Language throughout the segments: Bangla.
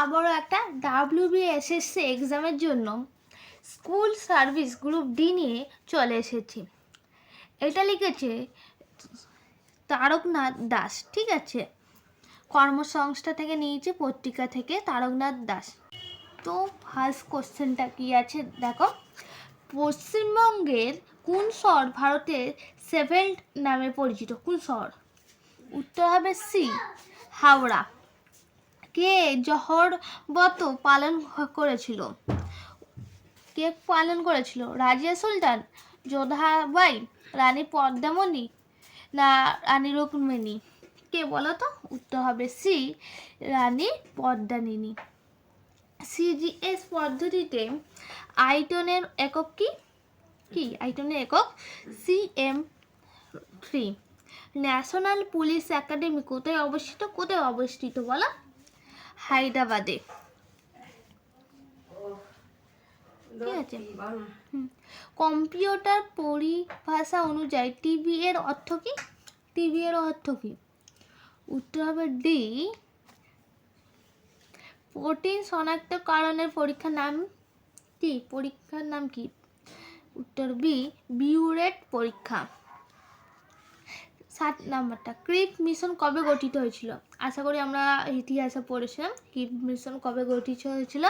আবারও একটা WBSSC এক্সামের জন্য স্কুল সার্ভিস গ্রুপ ডি নিয়ে চলে এসেছি। এটা লিখেছে তারকনাথ দাস, ঠিক আছে, কর্মসংস্থা থেকে নিয়েছে, পত্রিকা থেকে, তারকনাথ দাস। তো ফার্স্ট কোশ্চেনটা কি আছে দেখো, পশ্চিমবঙ্গের কোন শহর ভারতের সেভেন্থ নামে পরিচিত? কোন শহর? উত্তর হবে সি, হাওড়া। কে জহরবত পালন করেছিল? কে পালন করেছিল? রাজিয়া সুলতান, যোধাবাই, রানী পদ্মামণি না রানী রুক্মিণী? কে বলো তো? উত্তর হবে সি, রানী পদ্মানিনী। সিজিএস পদ্ধতিতে আয়তনের একক কি? আয়তনের একক cm3। ন্যাশনাল পুলিশ একাডেমি কোথায় অবস্থিত? বলো? হায়দ্রাবাদে। ঠিক আছে। কম্পিউটার পরিভাষা অনুযায়ী টিবি এর অর্থ কি? উত্তর হবে ডি, প্রোটিন শনাক্তকরণের পরীক্ষার নাম কি? উত্তর বি, বিউরেট পরীক্ষা। 7 নাম্বারটা, ক্রিপ মিশন কবে গঠিত হয়েছিল? আশা করি আমরা ইতিহাসে পড়েছিলাম। ক্রিপ মিশন কবে গঠিত হয়েছিল?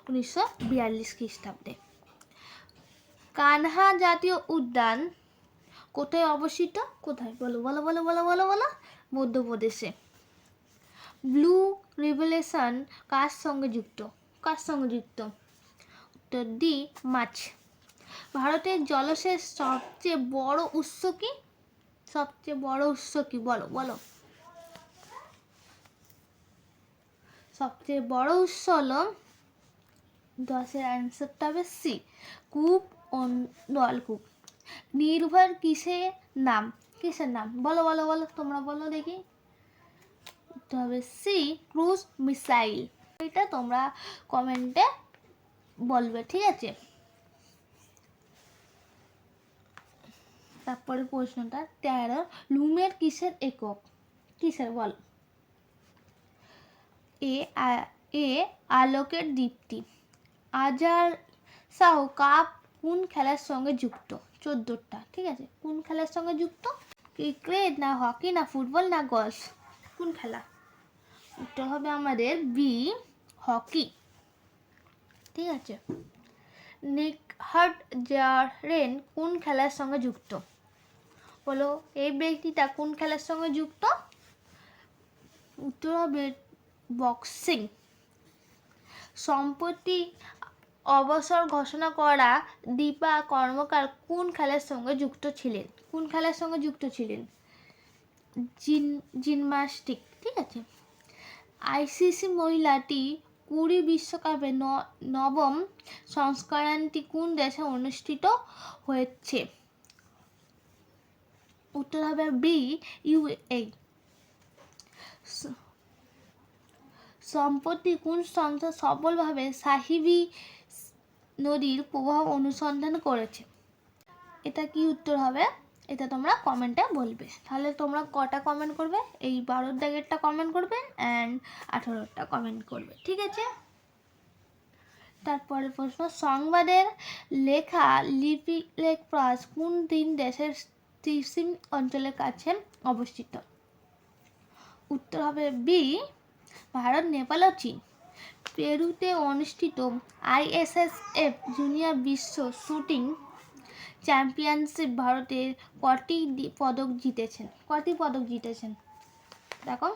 1942 খ্রিস্টাব্দে। কানহা জাতীয় উদ্যান কোথায় অবস্থিত? বলো? মধ্যপ্রদেশে। ব্লু রিভলিউশন কার সঙ্গে যুক্ত? উত্তর ডি, মাছ। ভারতের জলসেচ সবচেয়ে বড় উৎস কি? বলো? সবচেয়ে বড় উৎস হলো, 10-এর অ্যান্সারটা হবে সি, কূপ ও নলকূপ। নির্ভর কিসের নাম? বলো? তোমরা বলো দেখি। উত্তর হবে সি, ক্রুজ মিসাইল। এটা তোমরা কমেন্টে বলবে, ঠিক আছে? তারপরে প্রশ্নটা 13, লুমের কিসের একক? বল? এ আলোকের দীপ্তি। আজার শাহ কাপ কোন খেলার সঙ্গে যুক্ত? 14টা, ঠিক আছে। কোন খেলার সঙ্গে যুক্ত? ক্রিকেট না হকি না ফুটবল না গলফ? কোন খেলা? উত্তর হবে আমাদের বি, হকি। ঠিক আছে। নিকহাট জারেন কোন খেলার সঙ্গে যুক্ত? বলো, এই ব্যক্তিটা কোন খেলার সঙ্গে যুক্ত? উত্তর হবে বক্সিং। সম্প্রতি অবসর ঘোষণা করা দীপা কর্মকার কোন খেলার সঙ্গে যুক্ত ছিলেন? জিমন্যাস্টিক, ঠিক আছে। আইসিসি মহিলা টি20 বিশ্বকাপে নবম সংস্করণটি কোন দেশে অনুষ্ঠিত হয়েছে? উত্তর হবে বি, ইউএই। সম্প্রতি কোন সংস্থা সফলভাবে সাহিবি নদীর প্রবাহ অনুসন্ধান করেছে? এটা কি উত্তর হবে? এটা তোমরা কমেন্টে বলবে। তাহলে তোমরা কটা কমেন্ট করবে? এই 12 দাগেরটা কমেন্ট করবে অ্যান্ড 18টা কমেন্ট করবে, ঠিক আছে। তারপরে প্রশ্ন, সংবাদের লেখা লিপি প্রাস কোন তিন দেশের সিসিম অঞ্চলের কাছে অবস্থিত? উত্তর হবে বি, ভারত, নেপাল ও চীন। পেরুতে অনুষ্ঠিত ISSF জুনিয়র বিশ্ব শুটিং চ্যাম্পিয়নশিপ ভারতের কটি পদক জিতেছেন? দেখো,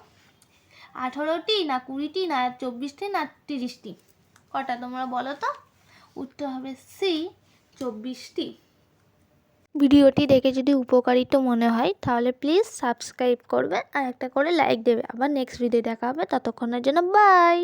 18টি না 20টি না 24টি না 30টি? কটা তোমরা বলো তো? উত্তর হবে সি, 24টি। ভিডিওটি দেখে যদি উপকারিত মনে হয় তাহলে প্লিজ সাবস্ক্রাইব করবে আর একটা করে লাইক দেবে। আবার নেক্সট ভিডিও দেখা হবে, ততক্ষণের জন্য বাই।